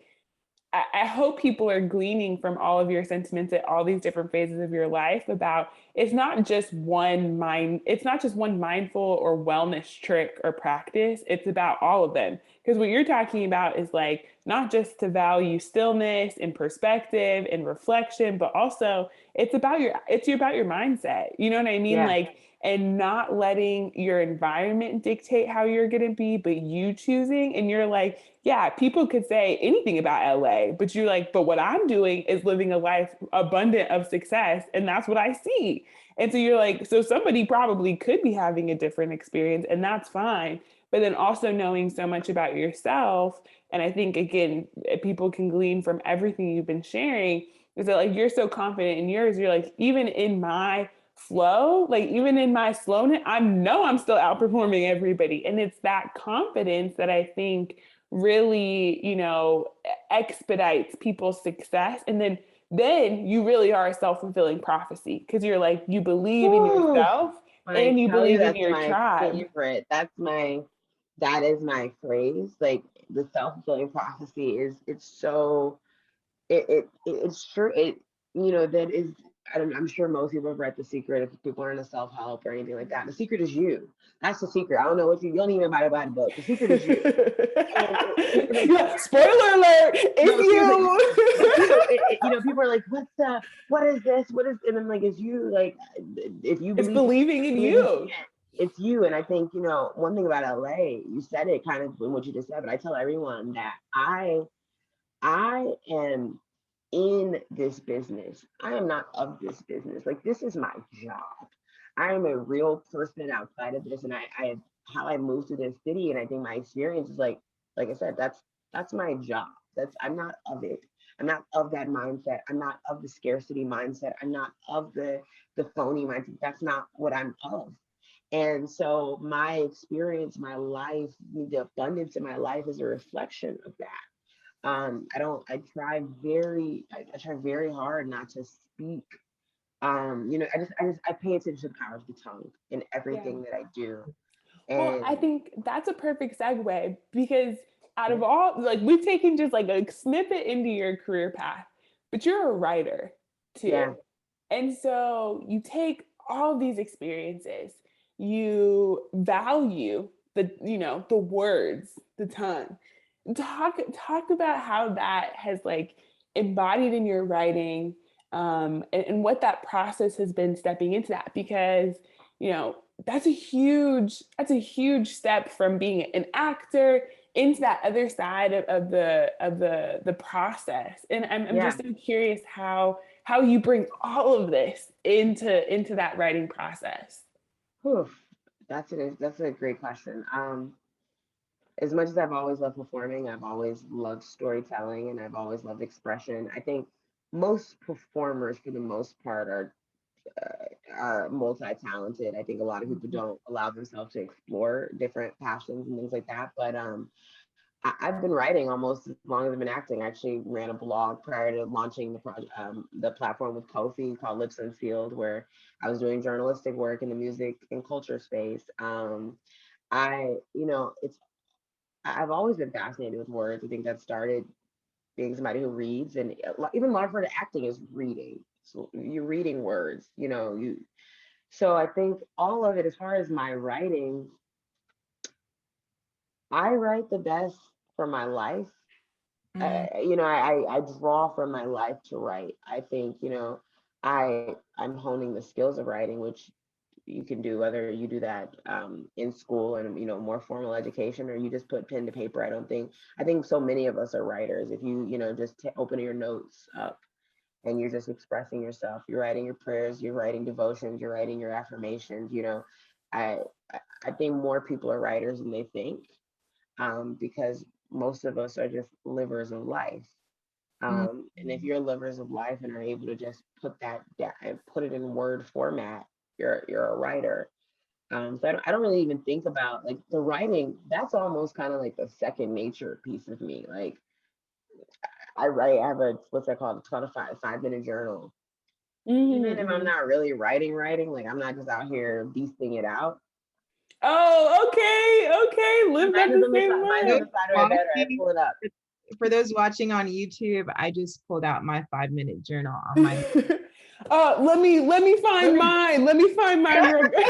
I hope people are gleaning from all of your sentiments at all these different phases of your life about it's not just one mindful or wellness trick or practice. It's about all of them. Because what you're talking about is like not just to value stillness and perspective and reflection, but also it's about your mindset. You know what I mean? Yeah. Like and not letting your environment dictate how you're going to be, but you choosing. And you're like, yeah, people could say anything about LA, but you're like, but what I'm doing is living a life abundant of success. And that's what I see. And so you're like, so somebody probably could be having a different experience, and that's fine. But then also knowing so much about yourself. And I think, again, people can glean from everything you've been sharing is that like you're so confident in yours. You're like, even in my flow, like even in my slowness, I'm still outperforming everybody. And it's that confidence that I think really, expedites people's success. And then you really are a self-fulfilling prophecy because you're like, you believe in Whew. yourself When I and you tell you believe in that's your my tribe. favorite, that is my phrase. Like the self-fulfilling prophecy it's so it's true. That is I'm sure most people have read The Secret if people are into self-help or anything like that. The secret is you. That's the secret. I don't know what you don't even buy the book. The secret is you. And people like, Yeah, spoiler alert, it's no, seriously. But you. people are like, what is this? What is, and I'm like, it's you. Like, if you It's believe believing in believe you you. can, it's you. And I think, one thing about LA, you said it kind of in what you just said, but I tell everyone that I am in this business. I am not of this business. Like, this is my job. I am a real person outside of this. And I how I moved to this city, and I think my experience is like I said, that's my job. I'm not of it. I'm not of that mindset. I'm not of the scarcity mindset. I'm not of the phony mindset. That's not what I'm of. And so my experience, my life, the abundance in my life is a reflection of that. I I try very hard not to speak. I pay attention to the power of the tongue in Yeah. everything that I do. Well, I And think that's a perfect segue because out yeah, of all, like, we've taken just like a snippet into your career path, but you're a writer yeah, too. And so you take all these experiences, you value the words, the tongue. Talk about how that has like embodied in your writing, and what that process has been stepping into that, because you know that's a huge step from being an actor into that other side of the process. And I'm yeah. just so curious how you bring all of this into that writing process. Whew. That's a great question. As much as I've always loved performing, I've always loved storytelling, and I've always loved expression. I think most performers, for the most part, are multi-talented. I think a lot of people don't allow themselves to explore different passions and things like that. But I've been writing almost as long as I've been acting. I actually ran a blog prior to launching the project, the platform with Kofi called Lips Unsealed, where I was doing journalistic work in the music and culture space. It's I've always been fascinated with words. I think that started being somebody who reads, and even a lot of the acting is reading. So you're reading words, you. So I think all of it, as far as my writing, I write the best for my life. Mm, I draw from my life to write. I think, I'm honing the skills of writing, which you can do whether you do that in school and more formal education, or you just put pen to paper. I think so many of us are writers. If you just open your notes up and you're just expressing yourself, you're writing your prayers, you're writing devotions, you're writing your affirmations. I I think more people are writers than they think, because most of us are just livers of life. mm, And if you're livers of life and are able to just put that down and put it in word format, you're a writer. So I don't really even think about like the writing. That's almost kind of like the second nature piece of me. Like I write, I have a what's that called? It's called a 5 minute journal. Even if I'm Mm-hmm. not really writing, like I'm not just out here beasting it out. Oh, okay. Live that the same Mine's those on the way. side of my bed, or I watching, pull it up. for those watching on YouTube, I just pulled out my 5 minute journal on my. Let me find mine. Let me find mine real quick.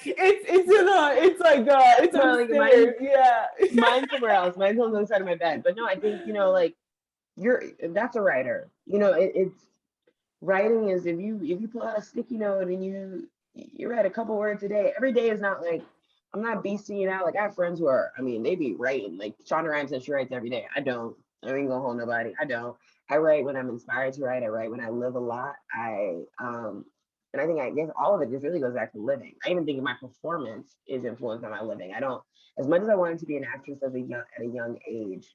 It's like it's No, like upstairs. Yeah. mine's somewhere else. Mine's on the other side of my bed. But no, I think like that's a writer. It's writing is if you pull out a sticky note and you write a couple words a day. Every day is not like I'm not beasting it out. Like I have friends who are, I mean, they be writing. Like Shonda Rhimes says she writes every day. I don't. I ain't gonna hold nobody. I don't. I write when I'm inspired to write. I write when I live a lot. And I guess all of it just really goes back to living. I even think my performance is influenced by my living. I don't, as much as I wanted to be an actress at a young age,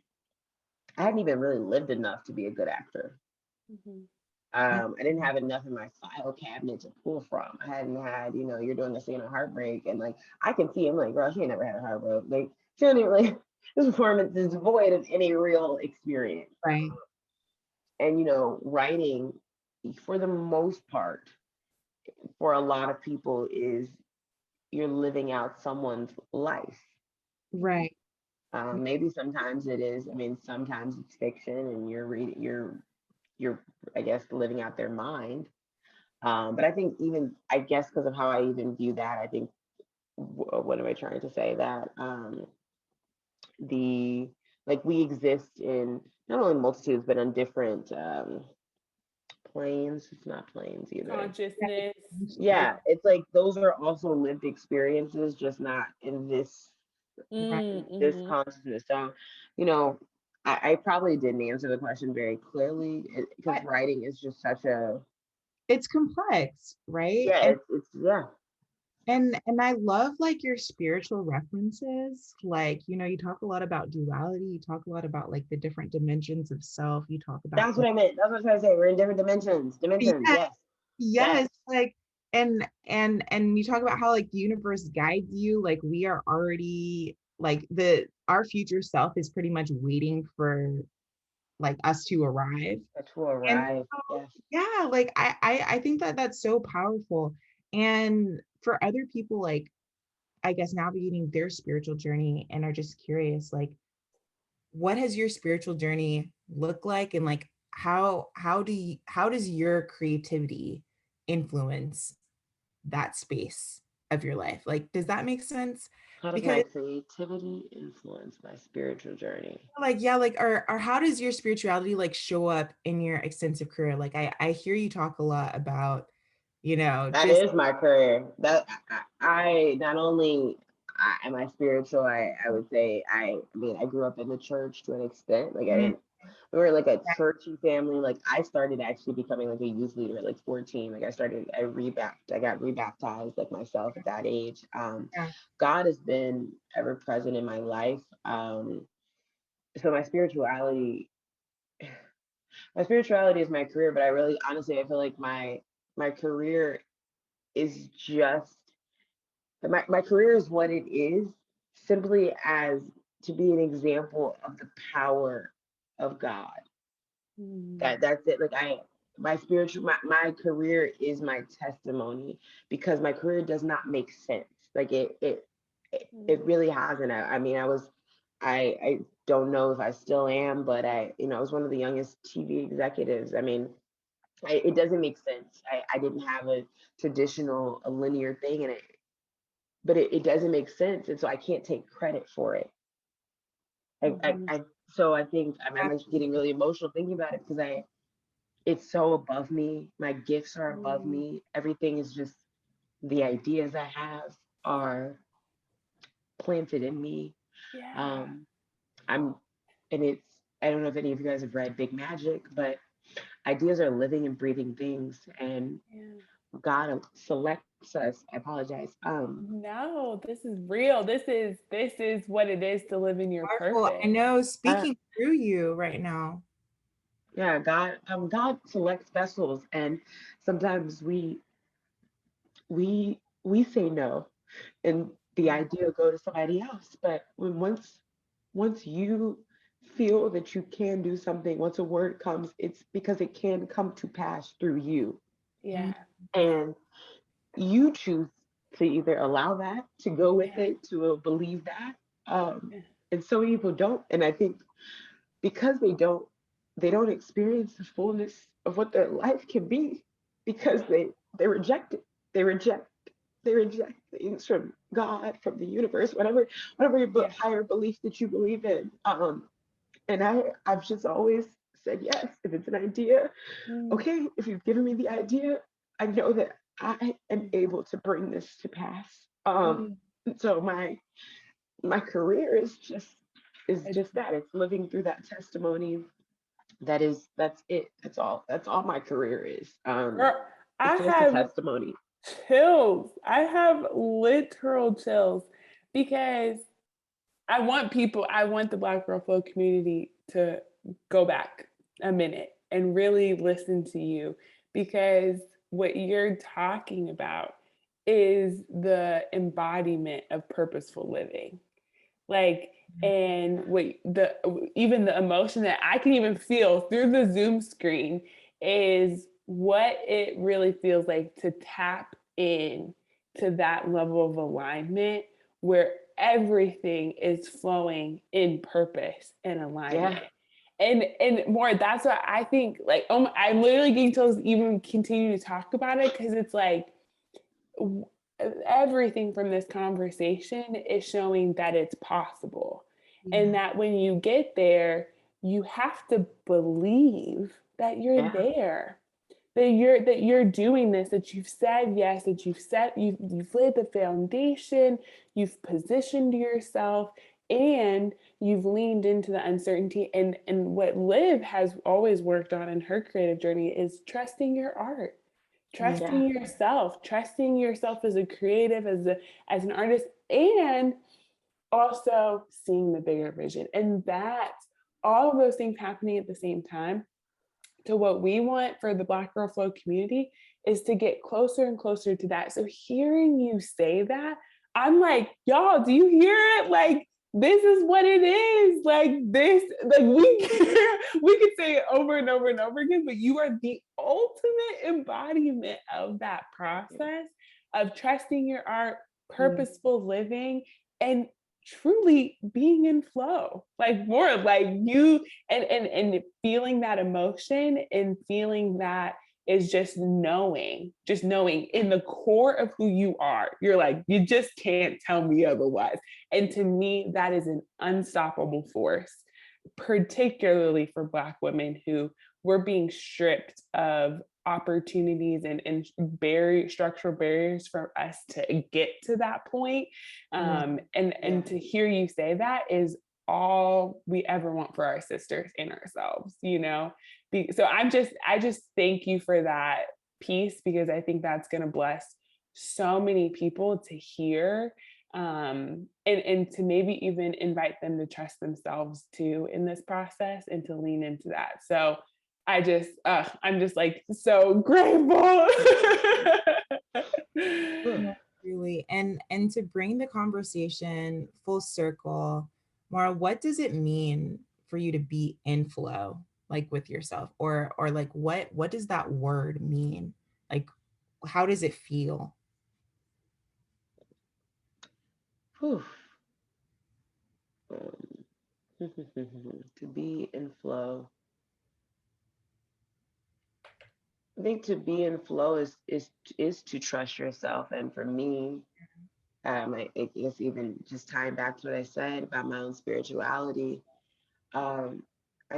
I hadn't even really lived enough to be a good actor. Mhm. I didn't have enough in my file cabinet to pull from. I hadn't had, you're doing the scene of heartbreak, and like I can see, I'm like, girl, she ain't never had a heartbreak. Like she don't even like this performance is void of any real experience. Right. And writing, for the most part, for a lot of people, is you're living out someone's life. Right. Maybe sometimes it is. I mean, sometimes it's fiction, and you're, I guess, living out their mind. But I think I guess because of how I even view that, I think, what am I trying to say? That the like we exist in not only multitudes, but on different planes. It's not planes either. Consciousness. Yeah, it's like those are also lived experiences, just not in Right. this Mm-hmm. consciousness. So, you know, I probably didn't answer the question very clearly because But writing is just such a it's complex, right? yeah, And it's yeah. and I love like your spiritual references. Like, you talk a lot about duality, you talk a lot about like the different dimensions of self. You talk about That's what like, I meant. That's what I was trying to say. We're in different dimensions. Dimensions, yes, yes. Yes. yes, like and you talk about how like the universe guides you, like we are already like our future self is pretty much waiting for like us to arrive. To And arrive. so, Yes. yeah, like I think that that's so powerful. And for other people, like I guess navigating their spiritual journey and are just curious, like what has your spiritual journey look like, and like how does your creativity influence that space of your life? Like, does that make sense? How does Because my creativity influence my spiritual journey? like yeah, like or how does your spirituality like show up in your extensive career? Like I hear you talk a lot about, That just is my career. That I not only am I spiritual, I would say I mean I grew up in the church to an extent. Like I mm, didn't we were like a churchy family. Like I started actually becoming like a youth leader at like 14. Like I got rebaptized like myself at that age. yeah, God has been ever present in my life. So my spirituality is my career, but I really honestly I feel like my career is just my career is what it is simply as to be an example of the power of God. That's it. Like my career is my testimony because my career does not make sense. Like it really hasn't. I mean I don't know if I still am, but I was one of the youngest TV executives. I mean it doesn't make sense. I didn't have a traditional a linear thing in it, but it doesn't make sense, and so I can't take credit for it. I so I think I'm just getting really emotional thinking about it because it's so above me. My gifts are above me. Everything is just the ideas I have are planted in me. Yeah. Um, I'm and it's I don't know if any of you guys have read Big Magic, but ideas are living and breathing things, and Yeah. God selects us. I apologize. No, this is real. This is what it is to live in your powerful. I purpose. know, Uh, speaking through you right now. yeah, God selects vessels, and sometimes we say no, and the idea go to somebody else. But once you feel that you can do something, once a word comes, it's because it can come to pass through you, Mm, Yeah. and you choose to either allow that, to go with Yeah. it, to believe that. Um, Yeah. and so many people don't, and I think because they don't experience the fullness of what their life can be because they reject it. They reject they reject things from God, from the universe, whatever your Yeah. higher belief that you believe in. And I've just always said yes. If it's an idea, Mm, okay. If you've given me the idea, I know that I am able to bring this to pass. mm. So my career is just It's- that. It's living through that testimony. That's it. That's all my career is. Girl, I It's just a have testimony. chills. I have literal chills because I want the Black Girl Flow community to go back a minute and really listen to you because what you're talking about is the embodiment of purposeful living. Like, and what the even the emotion that I can even feel through the Zoom screen is what it really feels like to tap in to that level of alignment where everything is flowing in purpose and Yeah. alignment. And more, that's what I think. Like, I'm literally getting to even continue to talk about it because it's like everything from this conversation is showing that it's possible. And yeah. that when you get there, you have to believe that you're Yeah. there, that you're doing this, that you've said yes, that you've laid the foundation, you've positioned yourself, and you've leaned into the uncertainty. And what Liv has always worked on in her creative journey is trusting your art, Yeah. trusting yourself as a creative, as an artist, and also seeing the bigger vision. And that's all of those things happening at the same time. To what we want for the Black Girl Flow community is to get closer and closer to that. So hearing you say that, I'm like, y'all, do you hear it? Like, this is what it is. Like this, like we could say it over and over and over again, but you are the ultimate embodiment of that process of trusting your art, purposeful living, and truly being in flow. Like more like you and feeling that emotion and feeling that is just knowing in the core of who you are. You're like, you just can't tell me otherwise. And to me, that is an unstoppable force, particularly for Black women who were being stripped of opportunities and structural barriers for us to get to that point. And to hear you say that is all we ever want for our sisters and ourselves, you know? So I just thank you for that piece, because I think that's going to bless so many people to hear, and to maybe even invite them to trust themselves too in this process and to lean into that. So I'm just like so grateful. Really, and to bring the conversation full circle, Maura, what does it mean for you to be in flow, like with yourself, or like what does that word mean? Like, how does it feel? To be in flow. I think to be in flow is to trust yourself. And for me, I guess even just tying back to what I said about my own spirituality, I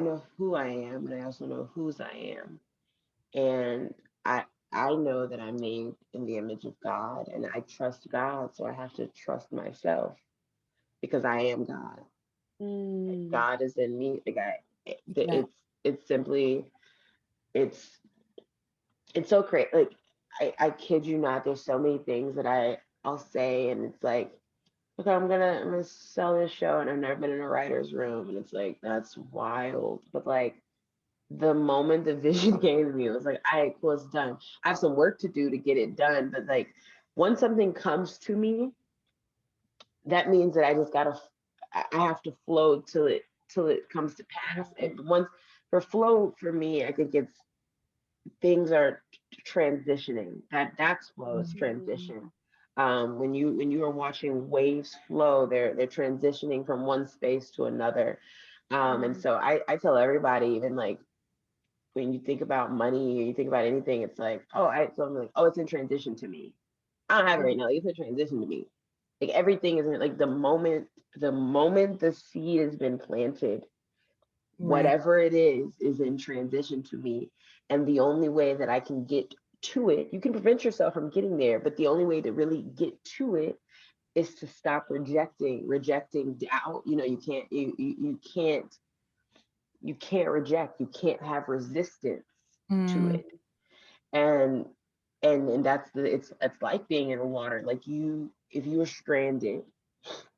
know who I am, and I also know whose I am. And I know that I'm made in the image of God, and I trust God, so I have to trust myself because I am God. God is in me. It's simply, it's so crazy. Like I kid you not, there's so many things that I'll say, and it's like, okay, I'm gonna sell this show, and I've never been in a writer's room, and it's like, that's wild. But like the moment the vision came to me, it was like, all right, cool, it's done. I have some work to do to get it done, but like once something comes to me, that means that I have to flow till it comes to pass. And once for flow, for me, I think it's things are transitioning. That's flow, is transition. When you are watching waves flow, they're transitioning from one space to another. And so I tell everybody, even like when you think about money or you think about anything, it's like, so I'm like, it's in transition to me. I don't have it right now. It's in transition to me. Like everything is like the moment the seed has been planted, whatever it is in transition to me. And the only way that I can get to it, you can prevent yourself from getting there, but the only way to really get to it is to stop rejecting doubt. You know, you can't reject, you can't have resistance to it. And it's like being in the water. Like if you were stranded,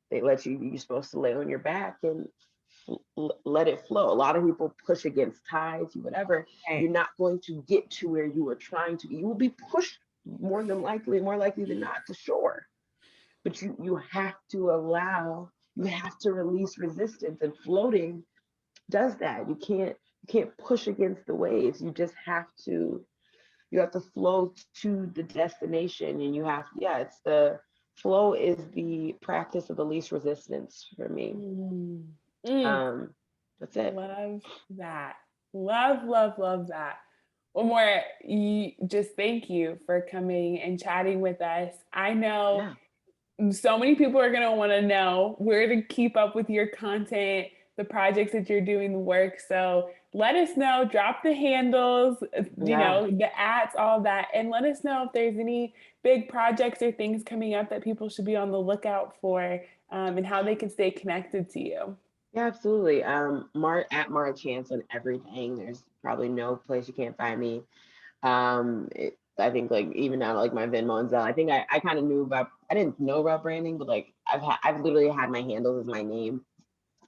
they let you're supposed to lay on your back and let it flow. A lot of people push against tides, whatever. You're not going to get to where you are trying to. You will be pushed more likely than not to shore. But you have to release resistance, and floating does that. You can't push against the waves. You just have to flow to the destination, and it's the flow is the practice of the least resistance for me. That's it. Love that. Love that. Well, Maura, just thank you for coming and chatting with us. I know so many people are going to want to know where to keep up with your content, the projects that you're doing, the work. So let us know, drop the handles, you know, the ads, all that. And let us know if there's any big projects or things coming up that people should be on the lookout for, and how they can stay connected to you. Yeah, absolutely. At Maura Chanz on everything. There's probably no place you can't find me. I think like even now, like my Venmo and Zelle, I think I kind of knew about, I didn't know about branding, but like I've literally had my handles as my name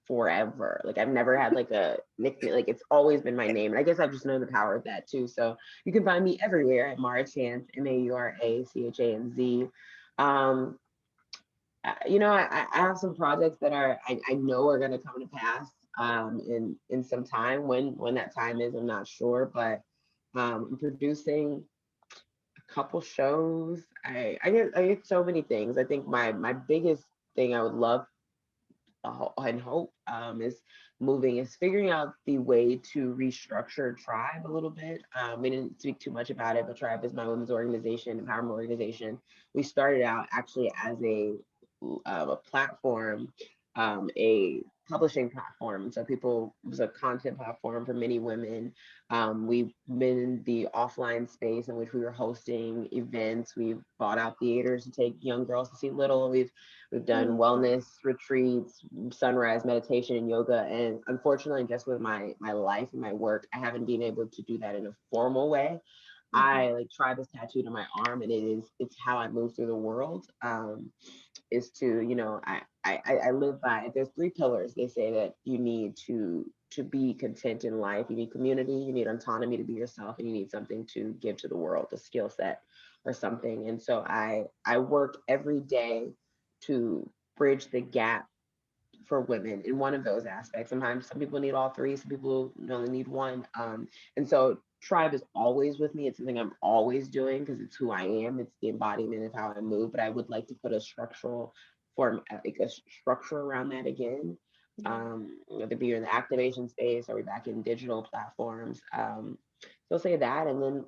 forever. Like I've never had like a nickname, like it's always been my name. And I guess I've just known the power of that too. So you can find me everywhere at Maura Chanz, MauraChanz. I have some projects that I know are going to come to pass in some time. When that time is, I'm not sure, but I'm producing a couple shows. I get so many things. I think my biggest thing I would love and hope is figuring out the way to restructure Tribe a little bit. We didn't speak too much about it, but Tribe is my women's organization, empowerment organization. We started out actually as a platform, a publishing platform. So people, it was a content platform for many women. We've been in the offline space in which we were hosting events. We've bought out theaters to take young girls to see Little. We've done wellness retreats, sunrise meditation and yoga. And unfortunately, just with my life and my work, I haven't been able to do that in a formal way. I like Tribe is tattooed on my arm, and it's how I move through the world. Is to, I live by, there's three pillars they say that you need to be content in life. You need community, you need autonomy to be yourself, and you need something to give to the world, a skill set or something. And so I work every day to bridge the gap for women in one of those aspects. Sometimes some people need all three, some people only need one. And so Tribe is always with me. It's something I'm always doing because it's who I am. It's the embodiment of how I move. But I would like to put a structural form, like a structure around that again. Whether it be in the activation space or we back in digital platforms. So I'll say that, and then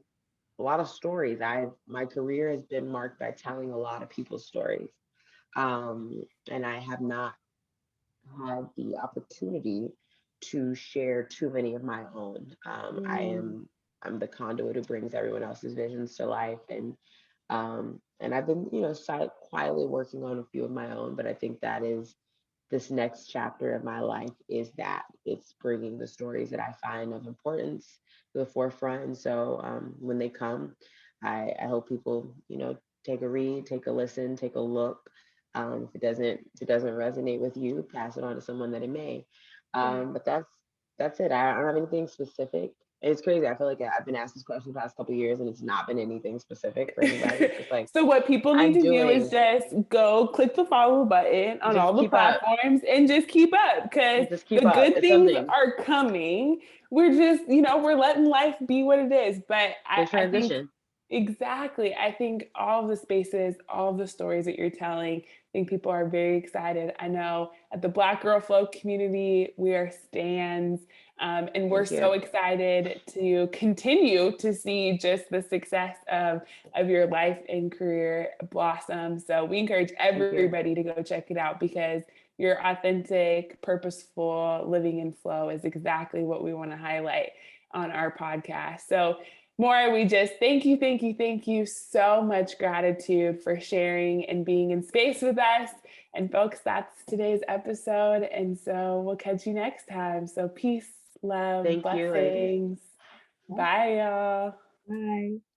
a lot of stories. My career has been marked by telling a lot of people's stories. And I have not had the opportunity to share too many of my own. I'm the conduit who brings everyone else's visions to life, and I've been quietly working on a few of my own. But I think that is this next chapter of my life, is that it's bringing the stories that I find of importance to the forefront. And so when they come, I hope people take a read, take a listen, take a look. If it doesn't resonate with you, pass it on to someone that it may. But that's it. I don't have anything specific. It's crazy. I feel like I've been asked this question the past couple of years, and it's not been anything specific for anybody. It's just like, So what people need I'm to do is doing, just go click the follow button on just all the keep up, platforms and just keep up, because just keep the up. good It's things something. are coming. We're just, we're letting life be what it is. But The I think transition. exactly. I think all of the spaces, all of the stories that you're telling, I think people are very excited. I know at the Black Girl Flow community, we are stands, and we're Thank so you. excited to continue to see just the success of your life and career blossom. So we encourage Thank you. everybody to go check it out, because your authentic, purposeful living in flow is exactly what we want to highlight on our podcast. So Maura, we just thank you so much. Gratitude for sharing and being in space with us. And folks, that's today's episode. And so we'll catch you next time. So peace, love, Thank you, ladies. blessings. Bye, y'all. Bye.